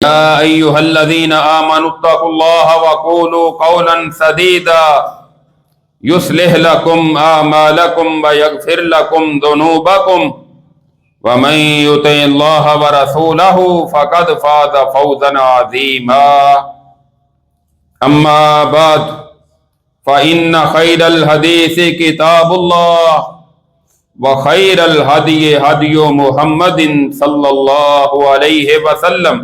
يا أيها الذين آمنوا اتقوا الله وقولوا قولا سديدا يصلح لكم أعمالكم ويغفر لكم ذنوبكم ومن يطع الله ورسوله فقد فاز فوزا عظيما. أما بعد فإن خير الحديث كتاب الله وخير الهدي هدي محمد صلى الله عليه وسلم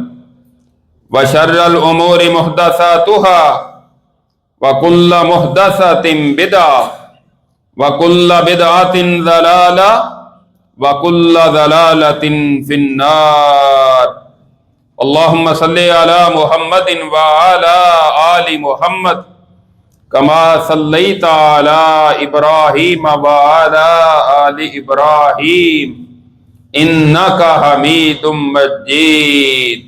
وشر الأمور محدثاتها وكل محدثة بدعة وكل بدعة ضلالة وكل ضلالة في النار. اللهم صل على محمد وعلى آل محمد كما صليت على إبراهيم وعلى آل إبراهيم إنك حميد مجيد.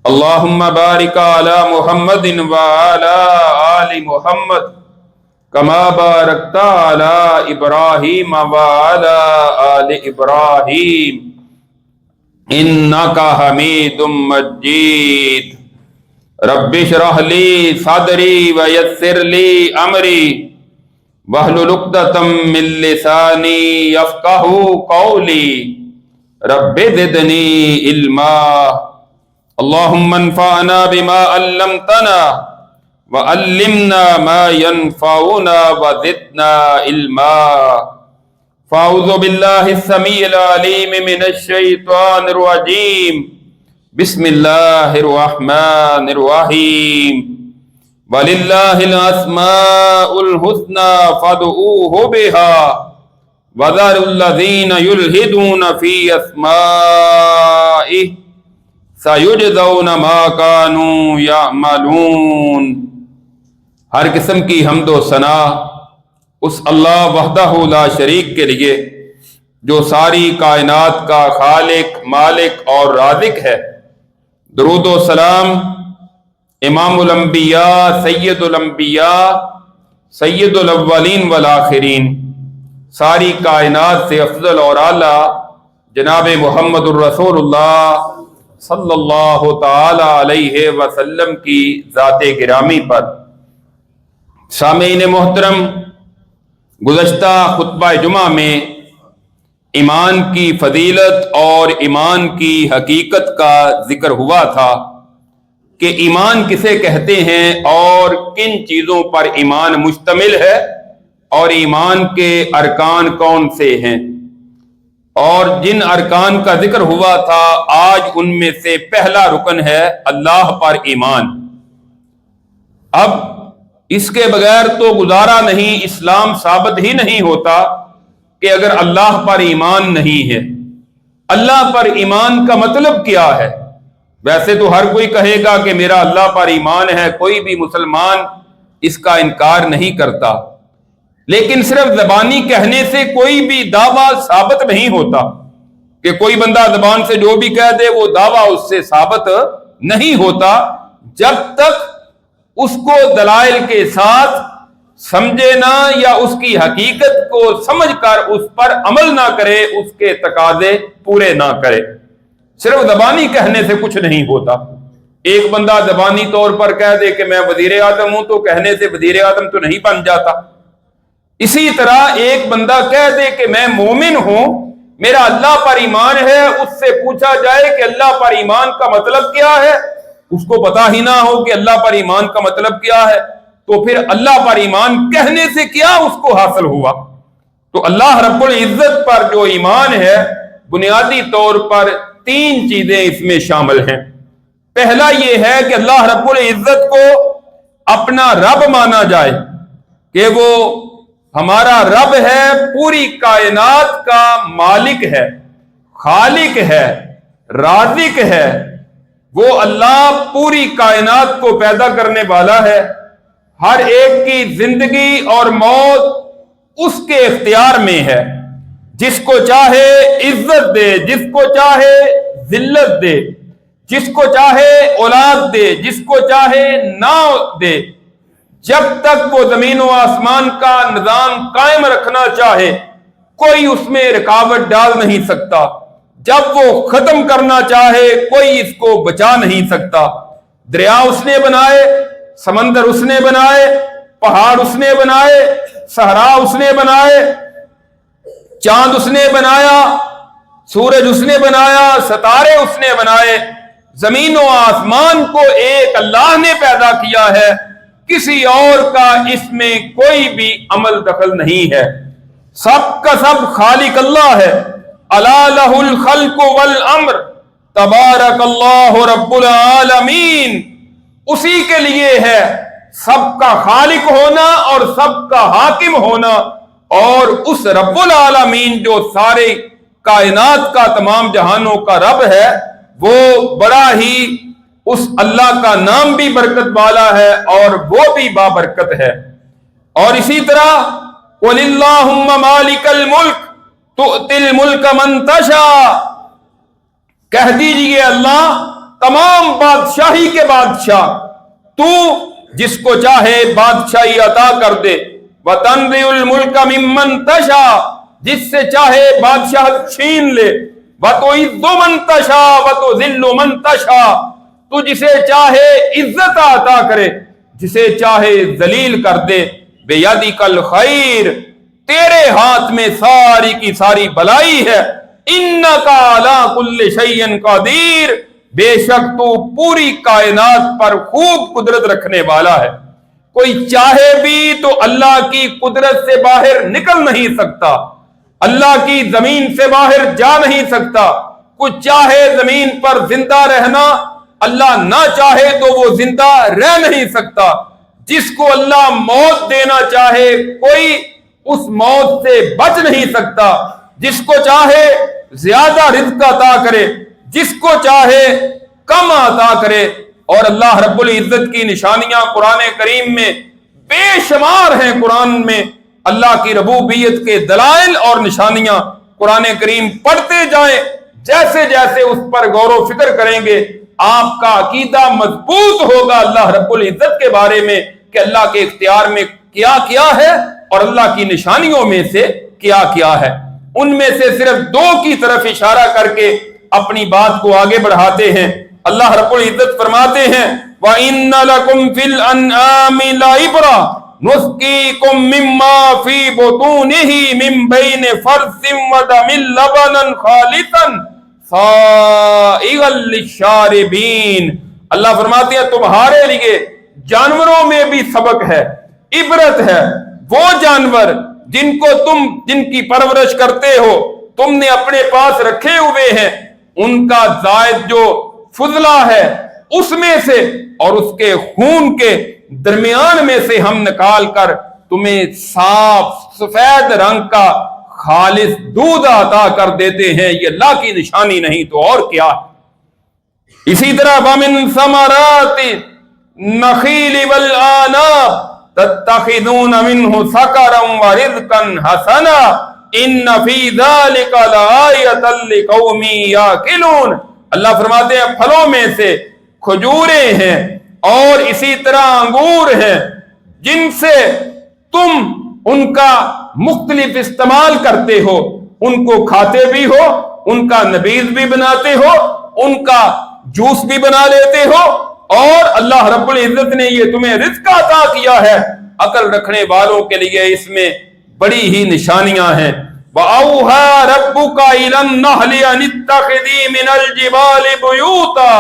اللهم بارك على محمد وعلى آل محمد كما باركت على إبراهيم وعلى آل إبراهيم إنك حميد مجيد. رب اشرح لي صدري ويسر لي أمري واحلل عقدة من لساني يفقهوا قولي رب زدني علما. اللهم انفعنا بما علمتنا وعلمنا ما ينفعنا وزدنا علما. فاعوذ بالله السميع العليم من الشيطان الرجيم. بسم الله الرحمن الرحيم. ولله الأسماء الحسنى فادعوه بها وذروا الذين يلحدون في أسمائه سَيُجْزَوْنَ مَا كَانُوا يَعْمَلُونَ. ہر قسم کی حمد و ثنا اس اللہ وحدہ لا شریک کے لیے جو ساری کائنات کا خالق، مالک اور رازق ہے. درود و سلام امام الانبیاء، سید الانبیاء، سید الاولین والآخرین، ساری کائنات سے افضل اور اعلیٰ جناب محمد الرسول اللہ صلی اللہ تعالی علیہ وسلم کی ذات گرامی پر. سامعین محترم، گزشتہ خطبہ جمعہ میں ایمان کی فضیلت اور ایمان کی حقیقت کا ذکر ہوا تھا کہ ایمان کسے کہتے ہیں اور کن چیزوں پر ایمان مشتمل ہے اور ایمان کے ارکان کون سے ہیں. اور جن ارکان کا ذکر ہوا تھا آج ان میں سے پہلا رکن ہے اللہ پر ایمان. اب اس کے بغیر تو گزارا نہیں، اسلام ثابت ہی نہیں ہوتا کہ اگر اللہ پر ایمان نہیں ہے. اللہ پر ایمان کا مطلب کیا ہے؟ ویسے تو ہر کوئی کہے گا کہ میرا اللہ پر ایمان ہے، کوئی بھی مسلمان اس کا انکار نہیں کرتا، لیکن صرف زبانی کہنے سے کوئی بھی دعویٰ ثابت نہیں ہوتا کہ کوئی بندہ زبان سے جو بھی کہہ دے وہ دعویٰ اس سے ثابت نہیں ہوتا جب تک اس کو دلائل کے ساتھ سمجھے نہ یا اس کی حقیقت کو سمجھ کر اس پر عمل نہ کرے، اس کے تقاضے پورے نہ کرے. صرف زبانی کہنے سے کچھ نہیں ہوتا. ایک بندہ زبانی طور پر کہہ دے کہ میں وزیر اعظم ہوں تو کہنے سے وزیر اعظم تو نہیں بن جاتا. اسی طرح ایک بندہ کہہ دے کہ میں مومن ہوں، میرا اللہ پر ایمان ہے، اس سے پوچھا جائے کہ اللہ پر ایمان کا مطلب کیا ہے، اس کو پتا ہی نہ ہو کہ اللہ پر ایمان کا مطلب کیا ہے، تو پھر اللہ پر ایمان کہنے سے کیا اس کو حاصل ہوا؟ تو اللہ رب العزت پر جو ایمان ہے بنیادی طور پر تین چیزیں اس میں شامل ہیں. پہلا یہ ہے کہ اللہ رب العزت کو اپنا رب مانا جائے کہ وہ ہمارا رب ہے، پوری کائنات کا مالک ہے، خالق ہے، رازق ہے. وہ اللہ پوری کائنات کو پیدا کرنے والا ہے. ہر ایک کی زندگی اور موت اس کے اختیار میں ہے. جس کو چاہے عزت دے، جس کو چاہے ذلت دے، جس کو چاہے اولاد دے، جس کو چاہے نہ دے. جب تک وہ زمین و آسمان کا نظام قائم رکھنا چاہے کوئی اس میں رکاوٹ ڈال نہیں سکتا. جب وہ ختم کرنا چاہے کوئی اس کو بچا نہیں سکتا۔ دریا اس نے بنائے، سمندر اس نے بنائے، پہاڑ اس نے بنائے، صحرا اس نے بنائے، چاند اس نے بنایا، سورج اس نے بنایا، ستارے اس نے بنائے، زمین و آسمان کو ایک اللہ نے پیدا کیا ہے، کسی اور کا اس میں کوئی بھی عمل دخل نہیں ہے، سب کا سب خالق اللہ ہے۔ الا لہ الخلق والامر تبارک اللہ رب العالمین، اسی کے لیے ہے سب کا خالق ہونا اور سب کا حاکم ہونا، اور اس رب العالمین جو سارے کائنات کا، تمام جہانوں کا رب ہے، وہ بڑا ہی، اس اللہ کا نام بھی برکت والا ہے اور وہ بھی بابرکت ہے۔ اور اسی طرح قُلِ اللَّهُمَّ مَالِكَ الْمُلْكِ تُؤْتِي الْمُلْكَ مَن تَشَاءُ، کہہ دیجئے اللہ تمام بادشاہی کے بادشاہ، تو جس کو چاہے بادشاہی عطا کر دے، وَتَنزِعُ الْمُلْكَ مِمَّن تَشَاءُ، جس سے چاہے بادشاہ چھین لے، وَتُعِزُّ مَن تَشَاءُ وَتُذِلُّ مَن تَشَاءُ، تو جسے چاہے عزت عطا کرے، جسے چاہے ذلیل کر دے، بِیَدِکَ الْخَیْرُ، تیرے ہاتھ میں ساری کی ساری بلائی ہے، اِنَّکَ عَلَىٰ كُلِّ شَیْءٍ قَدِیرٌ، بے شک تو پوری کائنات پر خوب قدرت رکھنے والا ہے۔ کوئی چاہے بھی تو اللہ کی قدرت سے باہر نکل نہیں سکتا، اللہ کی زمین سے باہر جا نہیں سکتا۔ کوئی چاہے زمین پر زندہ رہنا، اللہ نہ چاہے تو وہ زندہ رہ نہیں سکتا۔ جس کو اللہ موت دینا چاہے کوئی اس موت سے بچ نہیں سکتا، جس کو چاہے زیادہ رزق عطا کرے، جس کو چاہے کم عطا کرے۔ اور اللہ رب العزت کی نشانیاں قرآن کریم میں بے شمار ہیں۔ قرآن میں اللہ کی ربوبیت کے دلائل اور نشانیاں قرآن کریم پڑھتے جائیں، جیسے جیسے اس پر غور و فکر کریں گے آپ کا عقیدہ مضبوط ہوگا اللہ رب العزت کے بارے میں، کہ اللہ کے اختیار میں کیا کیا ہے اور اللہ کی نشانیوں میں سے کیا کیا ہے۔ ان میں سے صرف دو کی طرف اشارہ کر کے اپنی بات کو آگے بڑھاتے ہیں۔ اللہ رب العزت فرماتے ہیں وَإِنَّ لَكُمْ فِي الْأَنْعَامِ لَعِبْرَةً نُسْقِيكُم مِّمَّا فِي بُطُونِهِ مِن بَيْنِ فَرْثٍ وَدَمٍ لَبَنًا خَالِصًا سَائِغًا لِلشَّارِبِينَ، اللہ فرماتے ہیں تمہارے لیے جانوروں میں بھی سبق ہے، عبرت ہے۔ وہ جانور جن کی پرورش کرتے ہو، تم نے اپنے پاس رکھے ہوئے ہیں، ان کا زائد جو فضلہ ہے اس میں سے اور اس کے خون کے درمیان میں سے ہم نکال کر تمہیں صاف سفید رنگ کا خالص دودھ عطا کر دیتے ہیں۔ یہ اللہ کی نشانی نہیں تو اور کیا ہے۔ اسی طرح وَمِن ثَمَرَاتِ النَّخِيلِ وَالْأَعْنَابِ تَتَّخِذُونَ مِنْهُ سَكَرًا وَرِزْقًا حَسَنًا إِنَّ فِي ذَلِكَ لَآيَةً لِقَوْمٍ يَعْقِلُونَ، اللہ فرماتے ہیں پھلوں میں سے کھجوریں ہیں اور اسی طرح انگور ہیں، جن سے تم ان کا مختلف استعمال کرتے ہو، ان کو کھاتے بھی ہو، ان کا نبیذ بھی بناتے ہو، ان کا جوس بھی بنا لیتے ہو، اور اللہ رب العزت نے یہ تمہیں رزق عطا کیا ہے۔ عقل رکھنے والوں کے لیے اس میں بڑی ہی نشانیاں ہیں۔ وَأَوْحَىٰ رَبُّكَ إِلَى النَّحْلِ أَنِ اتَّخِذِي مِنَ الْجِبَالِ بُيُوتًا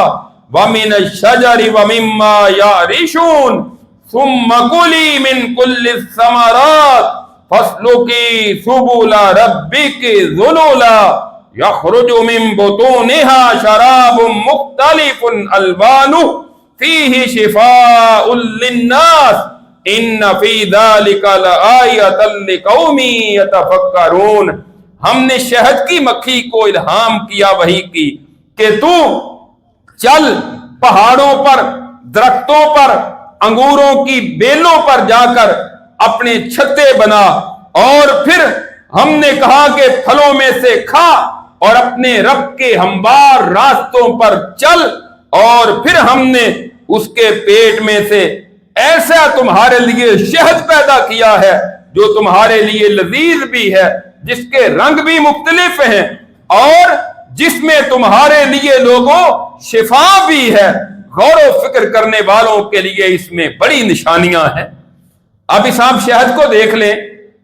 وَمِنَ الشَّجَرِ وَمِمَّا يَعْرِشُونَ ثُمَّ كُلِي مِن كُلِّ الثَّمَرَاتِ فَاسْلُكِي سُبُلَ رَبِّكِ ذُلُلًا يَخْرُجُ مِن بُطُونِهَا شَرَابٌ مُخْتَلِفٌ أَلْوَانُهُ فِيهِ شِفَاءٌ لِلنَّاسِ إِنَّ فِي ذَلِكَ لَآيَةً لِقَوْمٍ يَتَفَكَّرُونَ، ہم نے شہد کی مکھی کو الہام کیا وحی کی کہ تو چل پہاڑوں پر، درختوں پر، انگوروں کی بیلوں پر جا کر اپنے چھتے بنا، اور پھر ہم نے کہا کہ پھلوں میں سے کھا اور اپنے رب کے ہموار راستوں پر چل، اور پھر ہم نے اس کے پیٹ میں سے ایسا تمہارے لیے شہد پیدا کیا ہے جو تمہارے لیے لذیذ بھی ہے، جس کے رنگ بھی مختلف ہیں، اور جس میں تمہارے لیے لوگوں شفا بھی ہے، غور و فکر کرنے والوں کے لیے اس میں بڑی نشانیاں ہیں۔ اب اس آپ شہد کو دیکھ لیں،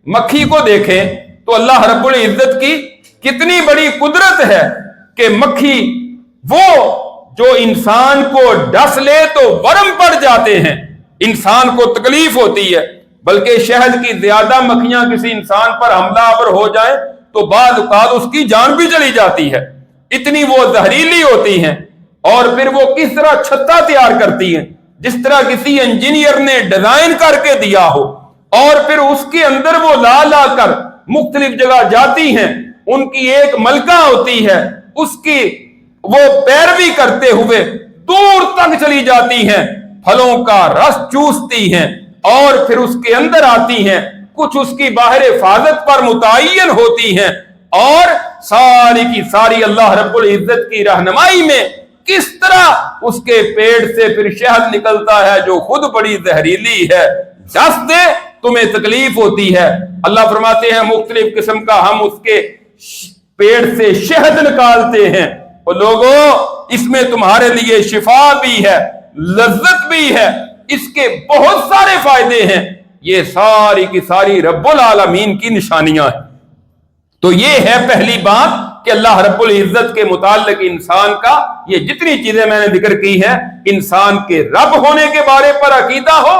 مکھی کو دیکھیں تو اللہ رب العزت کی کتنی بڑی قدرت ہے کہ مکھی وہ جو انسان کو ڈس لے تو ورم پڑ جاتے ہیں، انسان کو تکلیف ہوتی ہے، بلکہ شہد کی زیادہ مکھیاں کسی انسان پر حملہ آور ہو جائیں تو بعض اوقات اس کی جان بھی چلی جاتی ہے، اتنی وہ زہریلی ہوتی ہیں۔ اور پھر وہ کس طرح چھتا تیار کرتی ہیں، جس طرح کسی انجینئر نے ڈیزائن کر کے دیا ہو، اور پھر اس کے اندر وہ لا لا کر مختلف جگہ جاتی ہیں، ان کی ایک ملکہ ہوتی ہے، اس کی وہ پیروی کرتے ہوئے دور تک چلی جاتی ہیں، پھلوں کا رس چوستی ہیں اور پھر اس کے اندر آتی ہیں، کچھ اس کی باہر حفاظت پر متعین ہوتی ہیں، اور ساری کی ساری اللہ رب العزت کی رہنمائی میں کس طرح اس کے پیٹ سے پھر شہد نکلتا ہے جو خود بڑی زہریلی ہے، ڈس دے تمہیں تکلیف ہوتی ہے۔ اللہ فرماتے ہیں مختلف قسم کا ہم اس کے پیٹ سے شہد نکالتے ہیں، اور لوگوں اس میں تمہارے لیے شفا بھی ہے، لذت بھی ہے، اس کے بہت سارے فائدے ہیں، یہ ساری کی ساری رب العالمین کی نشانیاں ہیں۔ تو یہ ہے پہلی بات کہ اللہ رب العزت کے متعلق انسان کا یہ جتنی چیزیں میں نے ذکر کی ہیں، انسان کے رب ہونے کے بارے پر عقیدہ ہو،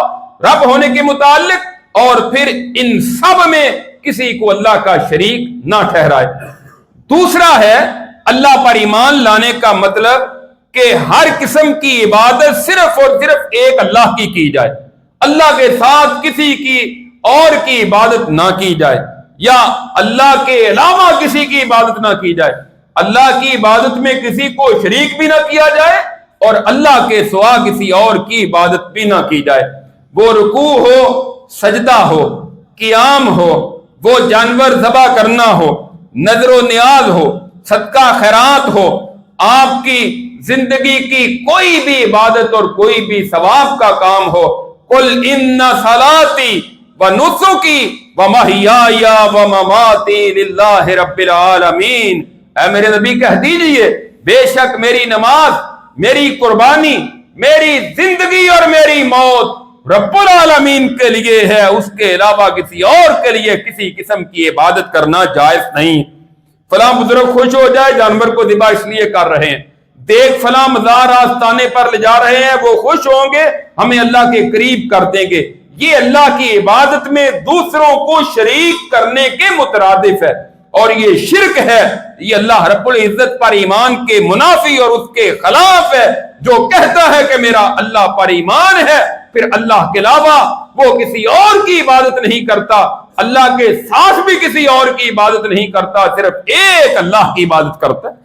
رب ہونے کے متعلق، اور پھر ان سب میں کسی کو اللہ کا شریک نہ ٹھہرائے۔ دوسرا ہے اللہ پر ایمان لانے کا مطلب کہ ہر قسم کی عبادت صرف اور صرف ایک اللہ کی جائے، اللہ کے ساتھ کسی کی اور کی عبادت نہ کی جائے، یا اللہ کے علاوہ کسی کی عبادت نہ کی جائے، اللہ کی عبادت میں کسی کو شریک بھی نہ کیا جائے، اور اللہ کے سوا کسی اور کی عبادت بھی نہ کی جائے۔ وہ رکوع ہو، سجدہ ہو، قیام ہو، وہ جانور ذبح کرنا ہو، نذر و نیاز ہو، صدقہ خیرات ہو، آپ کی زندگی کی کوئی بھی عبادت اور کوئی بھی ثواب کا کام ہو، قل ان صلاتی ونسکی ومحیای ومماتی للہ رب العالمین، اے میرے نبی کہہ دیجئے بے شک میری نماز، میری قربانی، میری زندگی اور میری موت رب العالمین کے لیے ہے، اس کے علاوہ کسی اور کے لیے کسی قسم کی عبادت کرنا جائز نہیں۔ فلاں بزرگ خوش ہو جائے، جانور کو ذبح اس لیے کر رہے ہیں، دیکھ فلاں مزار آستانے پر لے جا رہے ہیں، وہ خوش ہوں گے، ہمیں اللہ کے قریب کر دیں گے، یہ اللہ کی عبادت میں دوسروں کو شریک کرنے کے مترادف ہے، اور یہ شرک ہے، یہ اللہ رب العزت پر ایمان کے منافی اور اس کے خلاف ہے۔ جو کہتا ہے کہ میرا اللہ پر ایمان ہے، پھر اللہ کے علاوہ وہ کسی اور کی عبادت نہیں کرتا، اللہ کے ساتھ بھی کسی اور کی عبادت نہیں کرتا، صرف ایک اللہ کی عبادت کرتا ہے۔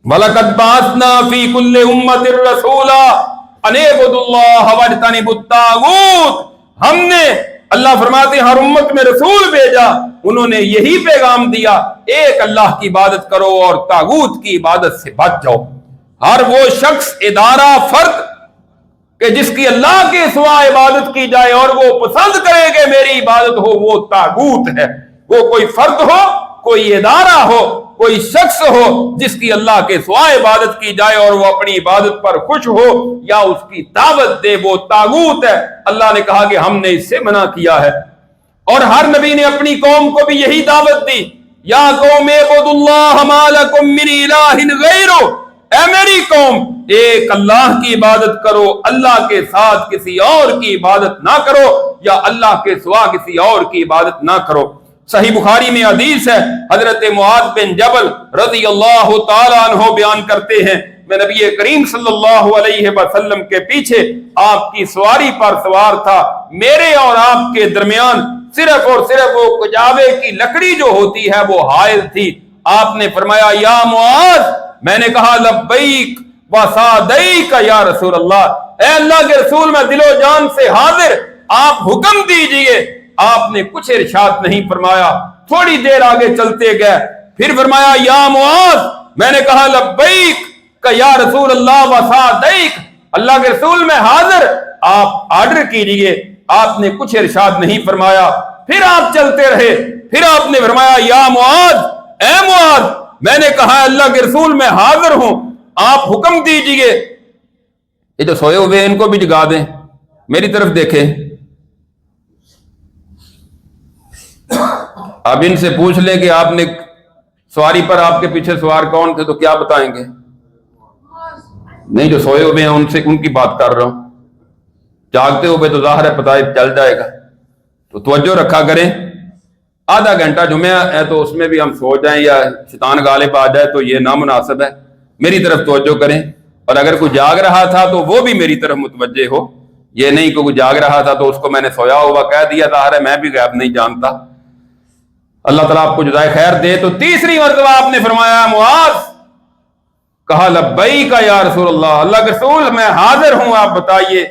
وَلَقَدْ بَعَثْنَا فِي كُلِّ أُمَّةٍ رَسُولًا أَنِ اعْبُدُوا اللَّهَ وَاجْتَنِبُوا الطَّاغُوتَ، ہم نے، اللہ فرماتے ہیں، ہر امت میں رسول بھیجا، انہوں نے یہی پیغام دیا، ایک اللہ کی عبادت کرو اور طاغوت کی عبادت سے بچ جاؤ۔ ہر وہ شخص، ادارہ، فرد کہ جس کی اللہ کے سوا عبادت کی جائے اور وہ پسند کرے کہ میری عبادت ہو، وہ طاغوت ہے۔ وہ کوئی فرد ہو، کوئی ادارہ ہو، کوئی شخص ہو جس کی اللہ کے سوا عبادت کی جائے اور وہ اپنی عبادت پر خوش ہو یا اس کی دعوت دے، وہ طاغوت ہے۔ اللہ نے کہا کہ ہم نے اس سے منع کیا ہے، اور ہر نبی نے اپنی قوم کو بھی یہی دعوت دی، یا قوم اعبدوا اللہ ما لکم من الہ غیرہ، اے میری قوم ایک اللہ کی عبادت کرو، اللہ کے ساتھ کسی اور کی عبادت نہ کرو، یا اللہ کے سوا کسی اور کی عبادت نہ کرو۔ صحیح بخاری میں حدیث ہے، حضرت معاذ بن جبل رضی اللہ تعالیٰ عنہ بیان کرتے ہیں، میں نبی کریم صلی اللہ علیہ وسلم کے پیچھے آپ کی سواری پر سوار تھا، میرے اور آپ کے درمیان صرف اور صرف وہ کجاوے کی لکڑی جو ہوتی ہے وہ حائل تھی۔ آپ نے فرمایا یا معاذ، میں نے کہا لبیک وسعدیک یا رسول اللہ، اے اللہ کے رسول میں دل و جان سے حاضر، آپ حکم دیجئے۔ آپ نے کچھ ارشاد نہیں فرمایا، تھوڑی دیر آگے چلتے گئے، پھر فرمایا یا معاذ، میں نے کہا لبیک کہ یا رسول اللہ وسعدیک، اللہ کے رسول میں حاضر، آپ آرڈر کیجئے۔ آپ نے کچھ ارشاد نہیں فرمایا، پھر آپ چلتے رہے، پھر آپ نے فرمایا یا معاذ، اے معاذ، میں نے کہا اللہ کے رسول میں حاضر ہوں، آپ حکم دیجئے۔ یہ جو سوئے ہوئے ان کو بھی جگا دیں، میری طرف دیکھیں۔ اب ان سے پوچھ لیں کہ آپ نے سواری پر آپ کے پیچھے سوار کون تھے، تو کیا بتائیں گے؟ نہیں، جو سوئے ہوئے ہیں ان سے، ان کی بات کر رہا ہوں۔ جاگتے ہوئے تو ظاہر ہے پتہ چل جائے گا، تو توجہ رکھا کریں۔ آدھا گھنٹہ جمعہ ہے تو اس میں بھی ہم سو جائیں یا شیطان غالب آ جائے تو یہ نامناسب ہے۔ میری طرف توجہ کریں، اور اگر کوئی جاگ رہا تھا تو وہ بھی میری طرف متوجہ ہو۔ یہ نہیں کہ کوئی جاگ رہا تھا تو اس کو میں نے سویا ہوا کہہ دیا، ظاہر ہے میں بھی غیب نہیں جانتا۔ اللہ تعالیٰ آپ کو جزائے خیر دے۔ تو تیسری مرتبہ آپ نے فرمایا معاذ، کہا لبیک یا رسول اللہ، اللہ کے رسول میں حاضر ہوں، آپ بتائیے۔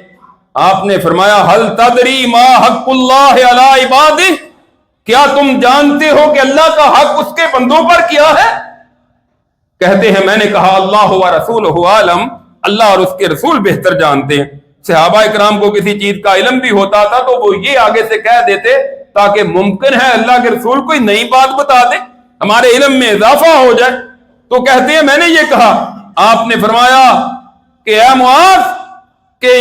آپ نے فرمایا هل تدری ما حق اللہ علی عبادہ، کیا تم جانتے ہو کہ اللہ کا حق اس کے بندوں پر کیا ہے؟ کہتے ہیں میں نے کہا اللہ و رسولہ عالم، اللہ اور اس کے رسول بہتر جانتے ہیں۔ صحابہ اکرام کو کسی چیز کا علم بھی ہوتا تھا تو وہ یہ آگے سے کہہ دیتے تاکہ ممکن ہے اللہ کے رسول کوئی نئی بات بتا دے، ہمارے علم میں اضافہ ہو جائے۔ تو کہتے ہیں میں نے یہ کہا، آپ نے فرمایا کہ اے معاذ کہ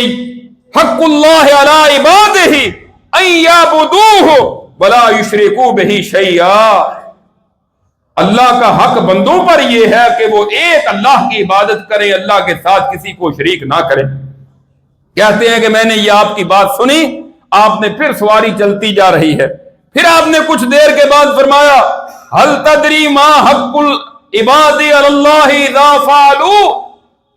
حق اللہ علی عبادہ ان یعبدوہ ولا یشرکوا بہ شیئا، اللہ کا حق بندوں پر یہ ہے کہ وہ ایک اللہ کی عبادت کریں، اللہ کے ساتھ کسی کو شریک نہ کریں۔ کہتے ہیں کہ میں نے یہ آپ کی بات سنی، آپ نے پھر سواری چلتی جا رہی ہے، پھر آپ نے کچھ دیر کے بعد فرمایا هل تدری ما حق العباد علی اللہ اذا فعلوا،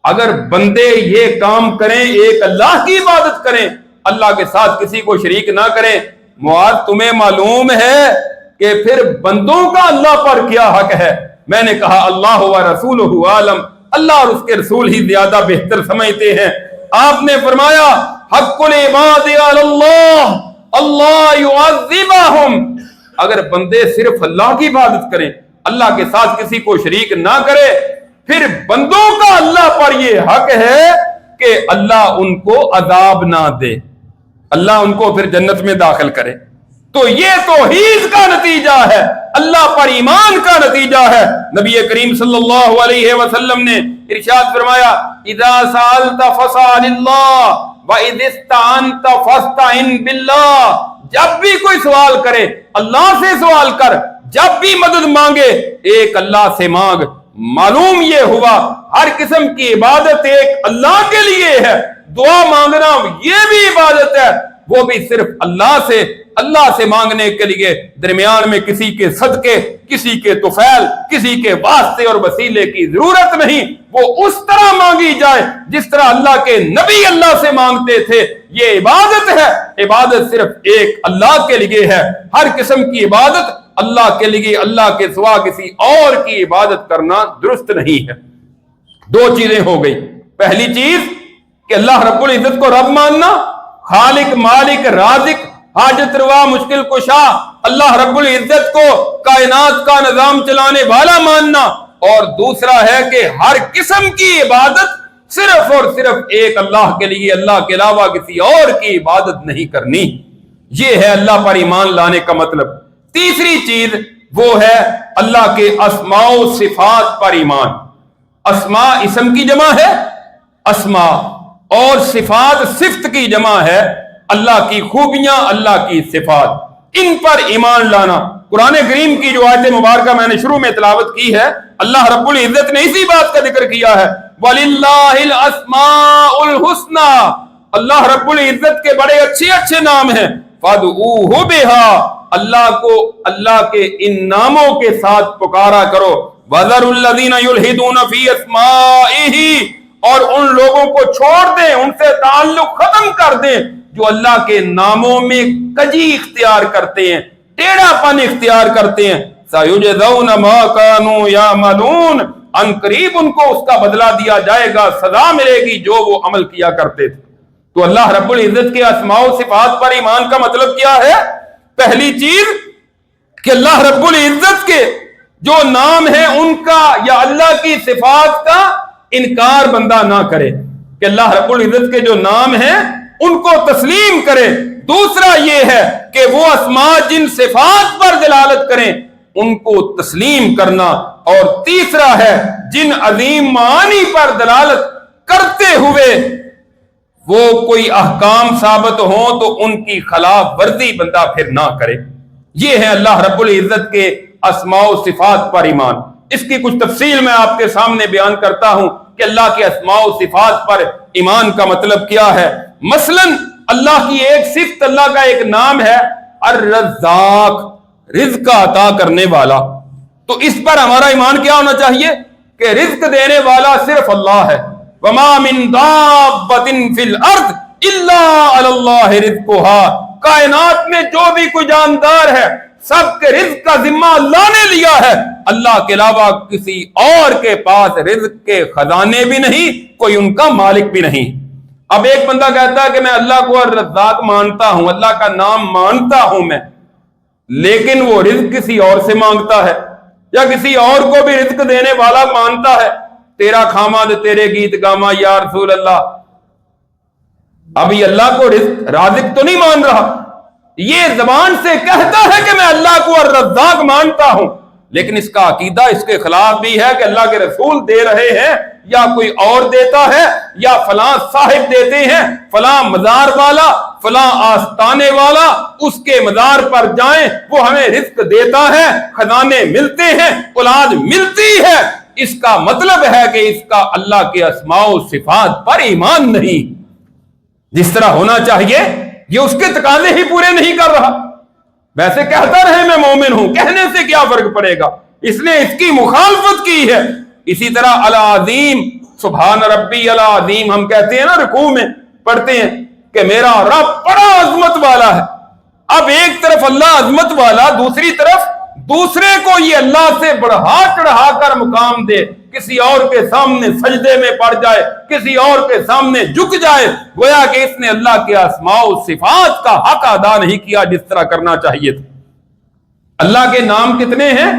اگر بندے یہ کام کریں، ایک اللہ کی عبادت کریں، اللہ کے ساتھ کسی کو شریک نہ کریں، معاذ تمہیں معلوم ہے کہ پھر بندوں کا اللہ پر کیا حق ہے؟ میں نے کہا اللہ و رسولہ عالم، اللہ اور اس کے رسول ہی زیادہ بہتر سمجھتے ہیں۔ آپ نے فرمایا حق العباد علی اللہ اللہ یعذبہم، اگر بندے صرف اللہ کی عبادت کریں، اللہ کے ساتھ کسی کو شریک نہ کرے، پھر بندوں کا اللہ پر یہ حق ہے کہ اللہ ان کو عذاب نہ دے، اللہ ان کو پھر جنت میں داخل کرے۔ تو یہ توحید کا نتیجہ ہے، اللہ پر ایمان کا نتیجہ ہے۔ نبی کریم صلی اللہ علیہ وسلم نے ارشاد فرمایا اذا سألت فاسأل اللہ وَإِذِ اسْتَعَنْتَ فَاسْتَعِنْ بِاللَّهِ، جب بھی کوئی سوال کرے اللہ سے سوال کر، جب بھی مدد مانگے ایک اللہ سے مانگ۔ معلوم یہ ہوا ہر قسم کی عبادت ایک اللہ کے لیے ہے، دعا مانگنا یہ بھی عبادت ہے، وہ بھی صرف اللہ سے مانگنے کے لیے، درمیان میں کسی کے صدقے، کسی کے طفیل، کسی کے واسطے اور وسیلے کی ضرورت نہیں، وہ اس طرح مانگی جائے جس طرح اللہ کے نبی اللہ سے مانگتے تھے۔ یہ عبادت ہے، عبادت صرف ایک اللہ کے لیے ہے، ہر قسم کی عبادت اللہ کے لیے، اللہ کے سوا کسی اور کی عبادت کرنا درست نہیں ہے۔ دو چیزیں ہو گئی، پہلی چیز کہ اللہ رب العزت کو رب ماننا، خالق مالک رازق حاجت روا مشکل کشا اللہ رب العزت کو کائنات کا نظام چلانے والا ماننا، اور دوسرا ہے کہ ہر قسم کی عبادت صرف اور صرف ایک اللہ کے لیے، اللہ کے علاوہ کسی اور کی عبادت نہیں کرنی۔ یہ ہے اللہ پر ایمان لانے کا مطلب۔ تیسری چیز وہ ہے اللہ کے اسماء و صفات پر ایمان۔ اسماء اسم کی جمع ہے، اسماء، اور صفات صفت کی جمع ہے، اللہ کی خوبیاں، اللہ کی صفات، ان پر ایمان لانا۔ قرآن کریم کی جو آیت مبارکہ میں نے شروع میں تلاوت کی ہے، اللہ رب العزت نے اسی بات کا ذکر کیا ہے وَلِلَّهِ الْأَسْمَاءُ الْحُسْنَى، اللہ رب العزت کے بڑے اچھے اچھے نام ہیں، فَادْعُوهُ بِهَا، اللہ کو اللہ کے ان ناموں کے ساتھ پکارا کرو، وَذَرُوا الَّذِينَ يُلْحِدُونَ فِي أَسْمَائِهِ، اور ان لوگوں کو چھوڑ دیں، ان سے تعلق ختم کر دیں جو اللہ کے ناموں میں کجی اختیار کرتے ہیں، ٹیڑھا پن اختیار کرتے ہیں۔ سَيُجْزَوْنَ مَا كَانُوا يَعْمَلُونَ، ان قریب ان کو اس کا بدلہ دیا جائے گا، سزا ملے گی جو وہ عمل کیا کرتے تھے۔ تو اللہ رب العزت کے اسماء و صفات پر ایمان کا مطلب کیا ہے؟ پہلی چیز کہ اللہ رب العزت کے جو نام ہیں ان کا یا اللہ کی صفات کا انکار بندہ نہ کرے، کہ اللہ رب العزت کے جو نام ہیں ان کو تسلیم کرے۔ دوسرا یہ ہے کہ وہ اسماء جن صفات پر دلالت کریں ان کو تسلیم کرنا، اور تیسرا ہے جن عظیم معانی پر دلالت کرتے ہوئے وہ کوئی احکام ثابت ہوں تو ان کی خلاف ورزی بندہ پھر نہ کرے۔ یہ ہے اللہ رب العزت کے اسماء و صفات پر ایمان۔ اس کی کچھ تفصیل میں آپ کے سامنے بیان کرتا ہوں کہ اللہ کے اسماء و صفات پر ایمان کا مطلب کیا ہے۔ مثلا اللہ کی ایک صفت، اللہ کا ایک نام ہے الرزاق، رزق کا عطا کرنے والا۔ تو اس پر ہمارا ایمان کیا ہونا چاہیے کہ رزق دینے والا صرف اللہ ہے۔ وما من دابۃ فی الارض الا علی اللہ رزقها، کائنات میں جو بھی کوئی جاندار ہے سب کے رزق کا ذمہ اللہ نے لیا ہے۔ اللہ کے علاوہ کسی اور کے پاس رزق کے خزانے بھی نہیں، کوئی ان کا مالک بھی نہیں۔ اب ایک بندہ کہتا ہے کہ میں اللہ کو الرزاق مانتا ہوں، اللہ کا نام مانتا ہوں میں، لیکن وہ رزق کسی اور سے مانگتا ہے یا کسی اور کو بھی رزق دینے والا مانتا ہے۔ تیرا کھاما دے تیرے گیت گاما یا رسول اللہ، ابھی اللہ کو رازق تو نہیں مان رہا، یہ زبان سے کہتا ہے کہ میں اللہ کو الرزاق مانتا ہوں، لیکن اس کا عقیدہ اس کے خلاف بھی ہے کہ اللہ کے رسول دے رہے ہیں یا کوئی اور دیتا ہے یا فلاں صاحب دیتے ہیں، فلاں مزار والا، فلاں آستانے والا، اس کے مزار پر جائیں وہ ہمیں رزق دیتا ہے، خزانے ملتے ہیں، اولاد ملتی ہے۔ اس کا مطلب ہے کہ اس کا اللہ کے اسماء و صفات پر ایمان نہیں جس طرح ہونا چاہیے، یہ اس کے تقاضے ہی پورے نہیں کر رہا۔ ویسے کہتا رہے میں مومن ہوں، کہنے سے کیا فرق پڑے گا، اس نے اس کی مخالفت کی ہے۔ اسی طرح العظیم، سبحان ربی العظیم، ہم کہتے ہیں نا رکوع میں پڑھتے ہیں کہ میرا رب بڑا عظمت والا ہے۔ اب ایک طرف اللہ عظمت والا، دوسری طرف دوسرے کو یہ اللہ سے بڑھا چڑھا کر مقام دے، کسی اور کے سامنے سجدے میں پڑ جائے، کسی اور کے سامنے جھک جائے، گویا کہ اس نے اللہ کے اسماء و صفات کا حق ادا نہیں کیا جس طرح کرنا چاہیے تھا۔ اللہ کے نام کتنے ہیں؟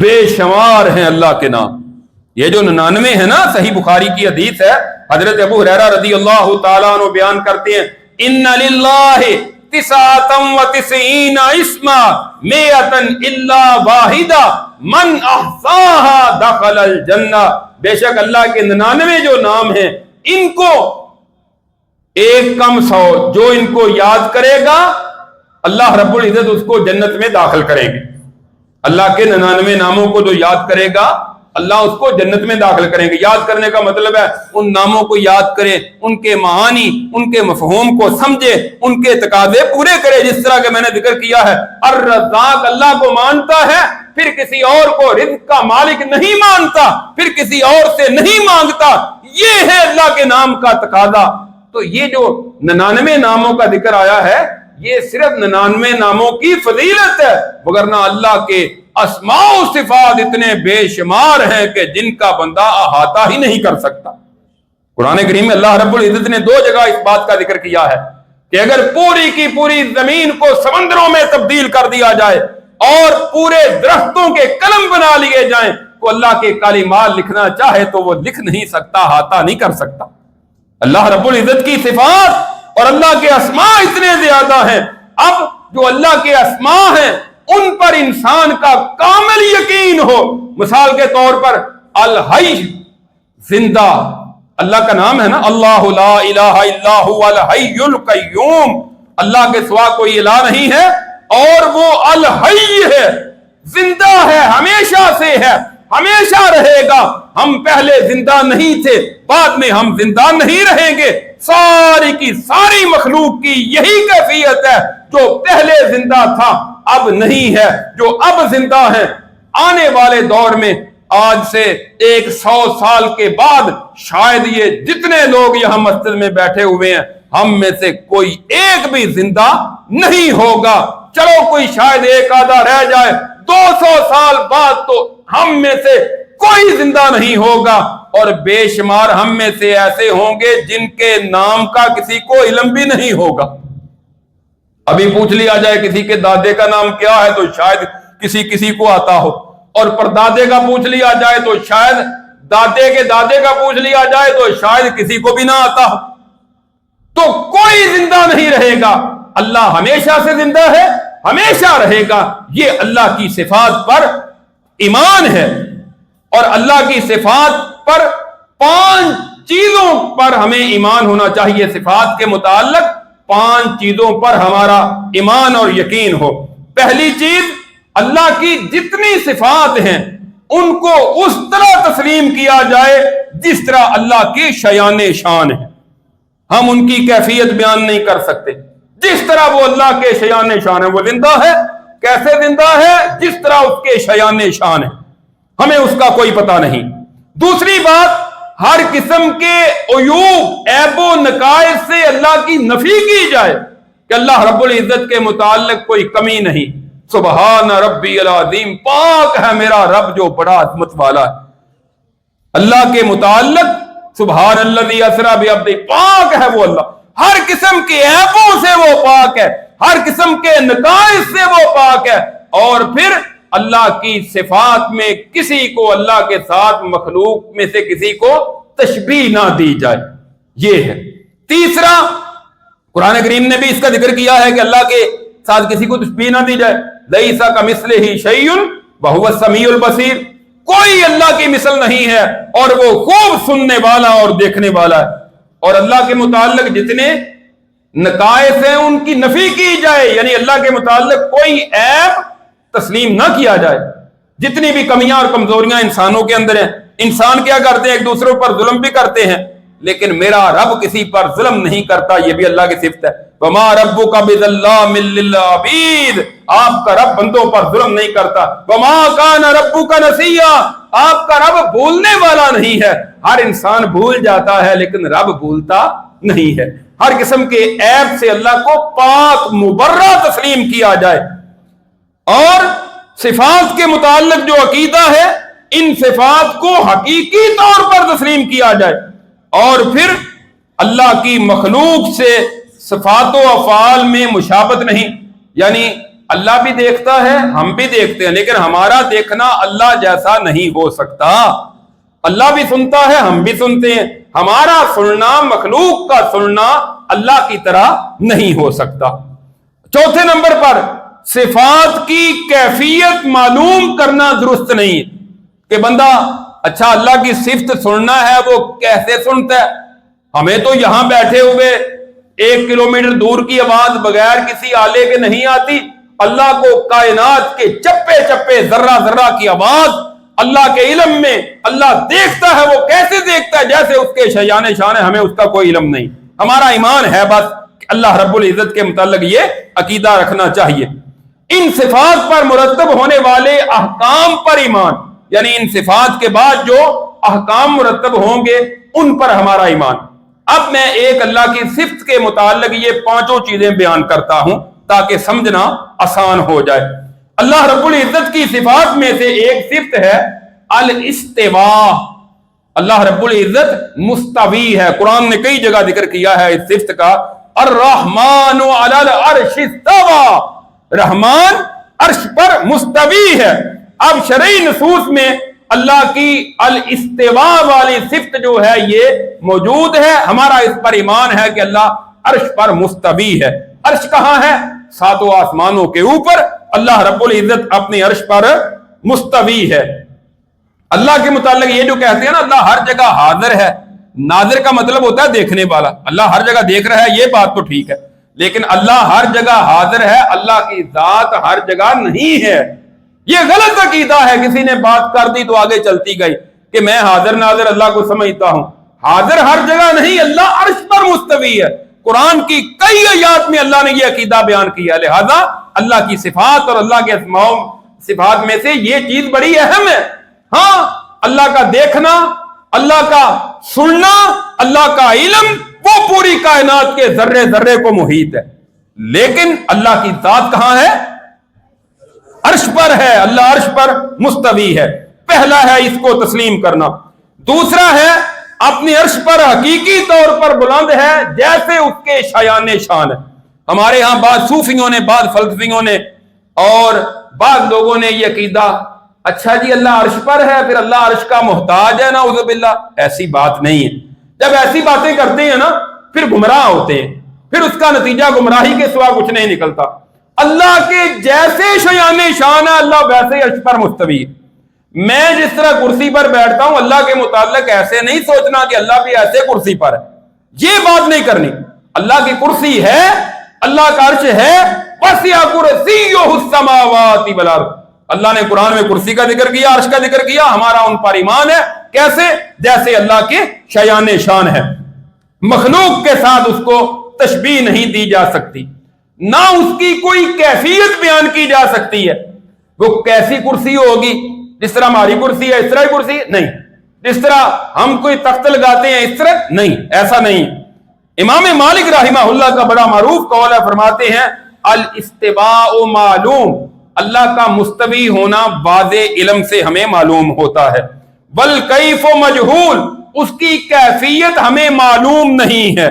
بے شمار ہیں اللہ کے نام۔ یہ جو 99 ہے نا، صحیح بخاری کی حدیث ہے، حضرت ابو ہریرہ رضی اللہ تعالیٰ عنہ بیان کرتے ہیں، ان للہ 99 اسما 100 الا واحدہ من احصاها دخل الجنہ، بے شک اللہ کے 99 جو نام ہیں، ان کو ایک کم 100 جو ان کو یاد کرے گا اللہ رب العزت اس کو جنت میں داخل کریں گے۔ اللہ کے 99 ناموں کو جو یاد کرے گا اللہ اس کو جنت میں داخل کریں گے۔ یاد کرنے کا مطلب ہے ان ناموں کو یاد کرے، ان کے معانی، ان کے مفہوم کو سمجھے، ان کے تقاضے پورے کرے، جس طرح کہ میں نے ذکر کیا ہے۔ الرزاق اللہ کو مانتا ہے، پھر کسی اور کو رزق کا مالک نہیں مانتا، پھر کسی اور سے نہیں مانگتا، یہ ہے اللہ کے نام کا تقاضا۔ تو یہ جو 99 ناموں کا ذکر آیا ہے، یہ صرف 99 ناموں کی فضیلت ہے، وگرنہ اللہ کے اسماء و صفات اتنے بے شمار ہیں کہ جن کا بندہ احاطہ ہی نہیں کر سکتا۔ قرآن کریم میں اللہ رب العزت نے 2 جگہ اس بات کا ذکر کیا ہے کہ اگر پوری کی پوری زمین کو سمندروں میں تبدیل کر دیا جائے اور پورے درختوں کے قلم بنا لیے جائیں تو اللہ کے کلمات لکھنا چاہے تو وہ لکھ نہیں سکتا، احاطہ نہیں کر سکتا۔ اللہ رب العزت کی صفات اور اللہ کے اسماء اتنے زیادہ ہیں۔ اب جو اللہ کے اسماء ہیں ان پر انسان کا کامل یقین ہو، مثال کے طور پر الحی، زندہ، اللہ کا نام ہے نا، اللہ لا الہ الا هو الحی القیوم، اللہ کے سوا کوئی الہ نہیں ہے اور وہ الحی ہے، زندہ ہے، ہمیشہ سے ہے، ہمیشہ رہے گا۔ ہم پہلے زندہ نہیں تھے، بعد میں ہم زندہ نہیں رہیں گے۔ ساری کی ساری مخلوق کی یہی کیفیت ہے، جو پہلے زندہ تھا اب نہیں ہے، جو اب زندہ ہے آنے والے دور میں، آج سے 100 سال کے بعد شاید یہ جتنے لوگ یہاں مسجد میں بیٹھے ہوئے ہیں ہم میں سے کوئی ایک بھی زندہ نہیں ہوگا۔ چلو کوئی شاید ایک آدھا رہ جائے، 200 سال بعد تو ہم میں سے کوئی زندہ نہیں ہوگا، اور بے شمار ہم میں سے ایسے ہوں گے جن کے نام کا کسی کو علم بھی نہیں ہوگا۔ ابھی پوچھ لیا جائے کسی کے دادے کا نام کیا ہے تو شاید کسی کو آتا ہو، اور پردادے کا پوچھ لیا جائے تو شاید دادے کے دادے کا پوچھ لیا جائے تو شاید کسی کو بھی نہ آتا ہو۔ تو کوئی زندہ نہیں رہے گا۔ اللہ ہمیشہ سے زندہ ہے، ہمیشہ رہے گا، یہ اللہ کی صفات پر ایمان ہے۔ اور اللہ کی صفات پر 5 چیزوں پر ہمیں ایمان ہونا چاہیے، صفات کے متعلق 5 چیزوں پر ہمارا ایمان اور یقین ہو۔ پہلی چیز، اللہ کی جتنی صفات ہیں ان کو اس طرح تسلیم کیا جائے جس طرح اللہ کی شیان شان ہے۔ ہم ان کی کیفیت بیان نہیں کر سکتے، جس طرح وہ اللہ کے شیان شان ہے۔ وہ زندہ ہے، کیسے زندہ ہے؟ جس طرح اس کے شیان شان ہے، ہمیں اس کا کوئی پتہ نہیں۔ دوسری بات، ہر قسم کے عیوب، عیب و نقائص سے اللہ کی نفی کی جائے کہ اللہ رب العزت کے متعلق کوئی کمی نہیں۔ سبحان ربی العظیم، پاک ہے میرا رب جو بڑا عظمت والا ہے۔ اللہ کے متعلق سبحان الذی اسری بعبدہ، پاک ہے وہ اللہ، ہر قسم کے عیبوں سے وہ پاک ہے، ہر قسم کے نقائص سے وہ پاک ہے۔ اور پھر اللہ کی صفات میں کسی کو اللہ کے ساتھ مخلوق میں سے کسی کو تشبیہ نہ دی جائے، یہ ہے۔ تیسرا، قرآن کریم نے بھی اس کا ذکر کیا ہے کہ اللہ کے ساتھ کسی کو تشبیہ نہ دی جائے۔ لیس کمثلہ شیء وہو السمیع البصیر، کوئی اللہ کی مثل نہیں ہے اور وہ خوب سننے والا اور دیکھنے والا ہے۔ اور اللہ کے متعلق جتنے نقائص ہیں ان کی نفی کی جائے، یعنی اللہ کے متعلق کوئی عیب تسلیم نہ کیا جائے۔ جتنی بھی کمیاں اور کمزوریاں انسانوں کے اندر ہیں، انسان کیا کرتے ہیں؟ ایک دوسروں پر ظلم بھی کرتے ہیں، لیکن میرا رب کسی پر ظلم نہیں کرتا، یہ بھی اللہ کی صفت ہے۔ وما ربک بظلام للعبید، آپ کا رب بندوں پر ظلم نہیں کرتا۔ وما کان ربک نسیا، آپ کا رب بھولنے والا نہیں ہے۔ ہر انسان بھول جاتا ہے لیکن رب بھولتا نہیں ہے۔ ہر قسم کے عیب سے اللہ کو پاک مبرہ تسلیم کیا جائے۔ اور صفات کے متعلق جو عقیدہ ہے، ان صفات کو حقیقی طور پر تسلیم کیا جائے۔ اور پھر اللہ کی مخلوق سے صفات و افعال میں مشابہت نہیں، یعنی اللہ بھی دیکھتا ہے، ہم بھی دیکھتے ہیں، لیکن ہمارا دیکھنا اللہ جیسا نہیں ہو سکتا۔ اللہ بھی سنتا ہے، ہم بھی سنتے ہیں، ہمارا سننا مخلوق کا سننا اللہ کی طرح نہیں ہو سکتا۔ چوتھے نمبر پر، صفات کی کیفیت معلوم کرنا درست نہیں کہ بندہ اچھا اللہ کی صفت سننا ہے، وہ کیسے سنتا ہے؟ ہمیں تو یہاں بیٹھے ہوئے 1 کلومیٹر دور کی آواز بغیر کسی آلے کے نہیں آتی، اللہ کو کائنات کے چپے چپے ذرہ ذرہ کی آواز اللہ کے علم میں اللہ دیکھتا ہے۔ وہ کیسے دیکھتا ہے؟ جیسے اس کے شیان شان ہے، ہمیں اس کا کوئی علم نہیں۔ ہمارا ایمان ہے بس اللہ رب العزت کے متعلق یہ عقیدہ رکھنا چاہیے۔ ان صفات پر مرتب ہونے والے احکام پر ایمان، یعنی ان صفات کے بعد جو احکام مرتب ہوں گے ان پر ہمارا ایمان۔ اب میں ایک اللہ کی صفت کے متعلق یہ 5 چیزیں بیان کرتا ہوں تاکہ سمجھنا آسان ہو جائے۔ اللہ رب العزت کی صفات میں سے ایک صفت ہے الاستواء۔ اللہ رب العزت مستوی ہے، قرآن نے کئی جگہ ذکر کیا ہے اس صفت کا۔ الرحمن علی العرش استوى، رحمان عرش پر مستوی ہے۔ اب شرعی نصوص میں اللہ کی الاستواء والی صفت جو ہے یہ موجود ہے، ہمارا اس پر ایمان ہے کہ اللہ عرش پر مستوی ہے۔ عرش کہاں ہے؟ 7 آسمانوں کے اوپر اللہ رب العزت اپنی عرش پر مستوی ہے۔ اللہ کے متعلق یہ جو کہتے ہیں نا اللہ ہر جگہ حاضر ہے، ناظر کا مطلب ہوتا ہے دیکھنے والا، اللہ ہر جگہ دیکھ رہا ہے، یہ بات تو ٹھیک ہے، لیکن اللہ ہر جگہ حاضر ہے، اللہ کی ذات ہر جگہ نہیں ہے۔ یہ غلط عقیدہ ہے، کسی نے بات کر دی تو آگے چلتی گئی کہ میں حاضر ناظر اللہ کو سمجھتا ہوں۔ حاضر ہر جگہ نہیں، اللہ عرش پر مستوی ہے۔ قرآن کی کئی آیات میں اللہ نے یہ عقیدہ بیان کیا، لہذا اللہ کی صفات اور اللہ کے اسماء و صفات میں سے یہ چیز بڑی اہم ہے۔ ہاں، اللہ کا دیکھنا، اللہ کا سننا، اللہ کا علم، وہ پوری کائنات کے ذرے ذرے کو محیط ہے، لیکن اللہ کی ذات کہاں ہے؟ عرش پر ہے، اللہ عرش پر مستوی ہے۔ پہلا ہے اس کو تسلیم کرنا۔ دوسرا ہے اپنی عرش پر حقیقی طور پر بلند ہے جیسے اس کے شایان شان ہے۔ ہمارے ہاں بعض صوفیوں نے، بعض فلسفیوں نے اور بعض لوگوں نے یہ عقیدہ، اچھا جی اللہ عرش پر ہے پھر اللہ عرش کا محتاج ہے، نعوذ باللہ، ایسی بات نہیں ہے۔ جب ایسی باتیں کرتے ہیں نا پھر گمراہ ہوتے ہیں، پھر اس کا نتیجہ گمراہی کے سوا کچھ نہیں نکلتا۔ اللہ کے جیسے شیان شان ہے اللہ ویسے عرش پر مستوی ہے۔ میں جس طرح کرسی پر بیٹھتا ہوں اللہ کے متعلق ایسے نہیں سوچنا کہ اللہ بھی ایسے کرسی پر ہے، یہ بات نہیں کرنی۔ اللہ کی کرسی ہے، اللہ کا عرش ہے، وسع کرسیہ السماوات والارض۔ اللہ نے قرآن میں کرسی کا ذکر کیا، عرش کا ذکر کیا، ہمارا ان پر ایمان ہے۔ کیسے؟ جیسے اللہ کے شیان شان ہے، مخلوق کے ساتھ اس کو تشبیہ نہیں دی جا سکتی، نہ اس کی کوئی کیفیت بیان کی جا سکتی ہے۔ وہ کیسی کرسی ہوگی؟ جس طرح ہماری کرسی ہے اس طرح کی کرسی نہیں، جس طرح ہم کوئی تخت لگاتے ہیں اس طرح نہیں، ایسا نہیں۔ امام مالک رحمہ اللہ کا بڑا معروف قول ہے، فرماتے ہیں الاستواء معلوم، اللہ کا مستوی ہونا واضح علم سے ہمیں معلوم ہوتا ہے، والکیف مجہول، اس کی کیفیت ہمیں معلوم نہیں ہے،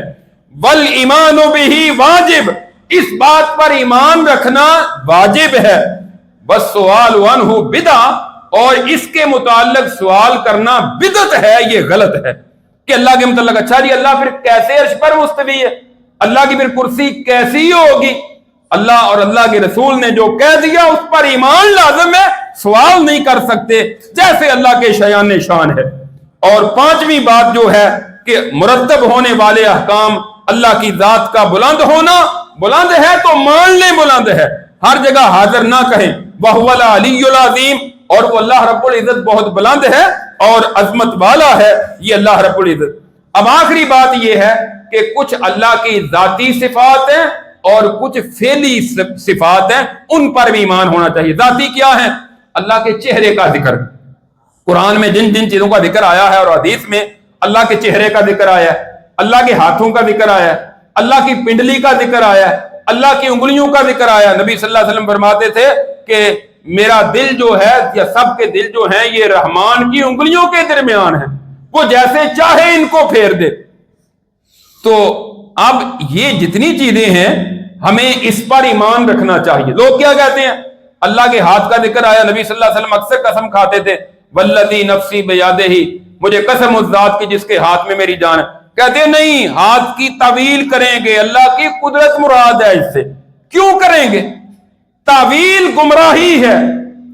والایمان بہ واجب، اس بات پر ایمان رکھنا واجب ہے، والسؤال عنہ بدعہ، اور اس کے متعلق سوال کرنا بدعت ہے، یہ غلط ہے کہ اللہ کے متعلق اچھا جی اللہ پھر کیسے عرش پر مستوی ہے، اللہ کی پھر کرسی کیسی ہوگی؟ اللہ اور اللہ کے رسول نے جو کہہ دیا اس پر ایمان لازم ہے، سوال نہیں کر سکتے، جیسے اللہ کے شیان شان ہے۔ اور پانچویں بات جو ہے کہ مرتب ہونے والے احکام، اللہ کی ذات کا بلند ہونا، بلند ہے تو مان لیں بلند ہے، ہر جگہ حاضر نہ کہیں، وَهُوَ الْعَلِيُّ الْعَظِيمُ، اور وہ اللہ رب العزت بہت بلند ہے اور عظمت والا ہے، یہ اللہ رب العزت۔ اب آخری بات یہ ہے کہ کچھ اللہ کی ذاتی صفات ہیں اور کچھ فعلی صفات ہیں، ان پر بھی ایمان ہونا چاہیے۔ ذاتی کیا ہے؟ اللہ کے چہرے کا ذکر، قرآن میں جن جن چیزوں کا ذکر آیا ہے اور حدیث میں اللہ کے چہرے کا ذکر آیا ہے، اللہ کے ہاتھوں کا ذکر آیا ہے، اللہ کی پنڈلی کا ذکر آیا ہے، اللہ کی انگلیوں کا ذکر آیا ہے۔ نبی صلی اللہ علیہ وسلم فرماتے تھے کہ میرا دل جو ہے یا سب کے دل جو ہیں یہ رحمان کی انگلیوں کے درمیان ہے، وہ جیسے چاہے ان کو پھیر دے۔ تو اب یہ جتنی چیزیں ہیں ہمیں اس پر ایمان رکھنا چاہیے۔ لوگ کیا کہتے ہیں؟ اللہ کے ہاتھ کا ذکر آیا، نبی صلی اللہ علیہ وسلم اکثر قسم کھاتے تھے، والذی نفسی بیدہ، مجھے قسم اس ذات کی جس کے ہاتھ میں میری جان ہے۔ کہتے ہیں نہیں، ہاتھ کی تعویل کریں گے، اللہ کی قدرت مراد ہے اس سے۔ کیوں کریں گے؟ تعویل گمراہی ہے،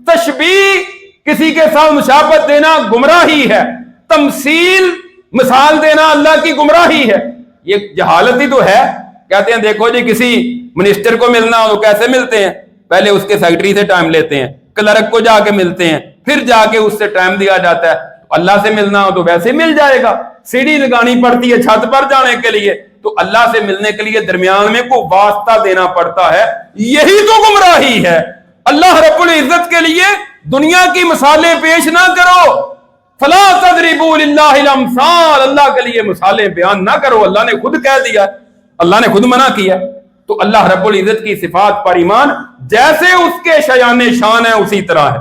تشبیہ کسی کے ساتھ مشابہت دینا گمراہی ہے، تمثیل مثال دینا اللہ کی گمراہی ہے، یہ جہالت ہی تو ہے۔ کہتے ہیں دیکھو جی کسی منسٹر کو ملنا ہو تو کیسے ملتے ہیں؟ پہلے اس کے سیکرٹری سے ٹائم لیتے ہیں، کلرک کو جا کے ملتے ہیں، پھر جا کے اس سے ٹائم دیا جاتا ہے۔ اللہ سے ملنا ہو تو ویسے مل جائے گا، سیڑھی لگانی پڑتی ہے چھت پر جانے کے لیے، تو اللہ سے ملنے کے لیے درمیان میں کوئی واسطہ دینا پڑتا ہے، یہی تو گمراہی ہے۔ اللہ رب العزت کے لیے دنیا کی مثالیں پیش نہ کرو، فلا تضربوا للہ الامثال، اللہ کے لیے مثالیں بیان نہ کرو، اللہ نے خود کہہ دیا، اللہ نے خود منع کیا۔ تو اللہ رب العزت کی صفات پر ایمان، جیسے اس کے شیان شان ہے اسی طرح ہے،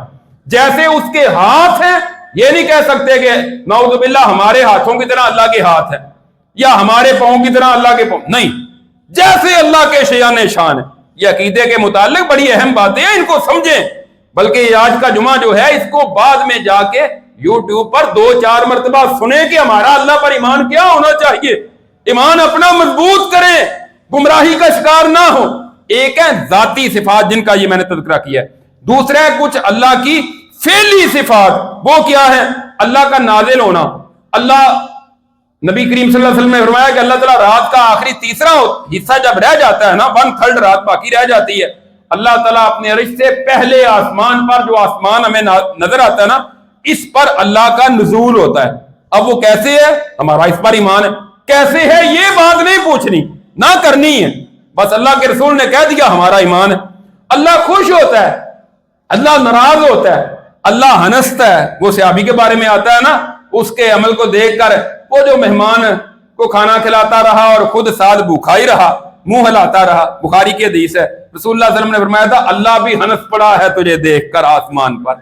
جیسے اس کے ہاتھ ہیں، یہ نہیں کہہ سکتے کہ نعوذ باللہ ہمارے ہاتھوں کی طرح اللہ کے ہاتھ ہے یا ہمارے پاؤں کی طرح اللہ کے پاؤں، نہیں، جیسے اللہ کے شیان شان ہے۔ یہ عقیدے کے متعلق بڑی اہم باتیں ہیں، ان کو سمجھیں۔ بلکہ یہ آج کا جمعہ جو ہے اس کو بعد میں جا کے یوٹیوب پر 2-4 مرتبہ سنیں کہ ہمارا اللہ پر ایمان کیا ہونا چاہیے، ایمان اپنا مضبوط کریں، گمراہی کا شکار نہ ہو۔ ایک ہے ذاتی صفات جن کا یہ میں نے تذکرہ کیا ہے، دوسرا ہے کچھ اللہ کی فعلی صفات، وہ کیا ہے؟ اللہ کا نازل ہونا۔ اللہ نبی کریم صلی اللہ علیہ وسلم نے فرمایا کہ اللہ تعالیٰ رات کا آخری تیسرا حصہ جب رہ جاتا ہے نا، 1/3 رات باقی رہ جاتی ہے، اللہ تعالیٰ اپنے عرش سے پہلے آسمان پر، جو آسمان ہمیں نظر آتا ہے نا، اس پر اللہ کا نزول ہوتا ہے۔ اب وہ کیسے ہے؟ ہمارا اس پر ایمان ہے۔ کیسے ہے یہ بات نہیں پوچھنی، نہ کرنی ہے، بس اللہ کے رسول نے کہہ دیا ہمارا ایمان ہے۔ اللہ خوش ہوتا ہے، اللہ ناراض ہوتا ہے، اللہ ہنستا ہے۔ وہ صحابی کے بارے میں آتا ہے نا، اس کے عمل کو دیکھ کر وہ جو مہمان کو کھانا کھلاتا رہا اور خود ساتھ بھوکا ہی رہا، منہ ہلاتا رہا، بخاری کی حدیث ہے، رسول اللہ صلی اللہ علیہ وسلم نے فرمایا تھا اللہ بھی ہنس پڑا ہے تجھے دیکھ کر آسمان پر۔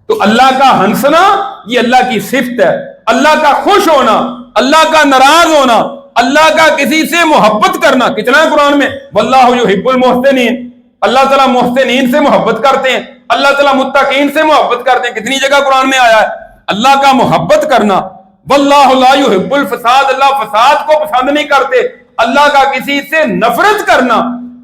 تو اللہ کا ہنسنا یہ اللہ کی صفت ہے، اللہ کا خوش ہونا، اللہ کا ناراض ہونا، اللہ کا کسی سے محبت کرنا۔ کتنا ہے قرآن میں، واللہ یحب المحسنین، اللہ تعالیٰ محسنین سے محبت کرتے ہیں، اللہ تعالیٰ متقین سے محبت کرتے ہیں۔ کتنی جگہ قرآن میں آیا ہے اللہ کا محبت کرنا۔ واللہ لا یحب الفساد، اللہ فساد کو پسند نہیں کرتے۔ اللہ کا کسی سے نفرت کرنا،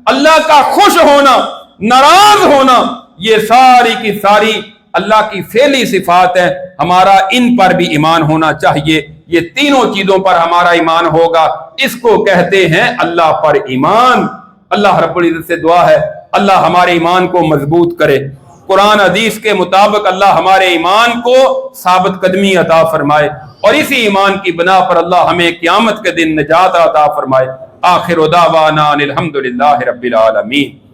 اللہ کا خوش ہونا، ناراض ہونا، یہ ساری کی ساری اللہ کی فعلی صفات ہیں. ہمارا ان پر بھی ایمان ہونا چاہیے. یہ تینوں چیزوں پر ہمارا ایمان ہوگا، اس کو کہتے ہیں اللہ پر ایمان. اللہ رب العزت سے دعا ہے اللہ ہمارے ایمان کو مضبوط کرے. قرآن حدیث کے مطابق اللہ ہمارے ایمان کو ثابت قدمی عطا فرمائے، اور اسی ایمان کی بنا پر اللہ ہمیں قیامت کے دن نجات عطا فرمائے. آخر دعوانا الحمدللہ رب العالمین.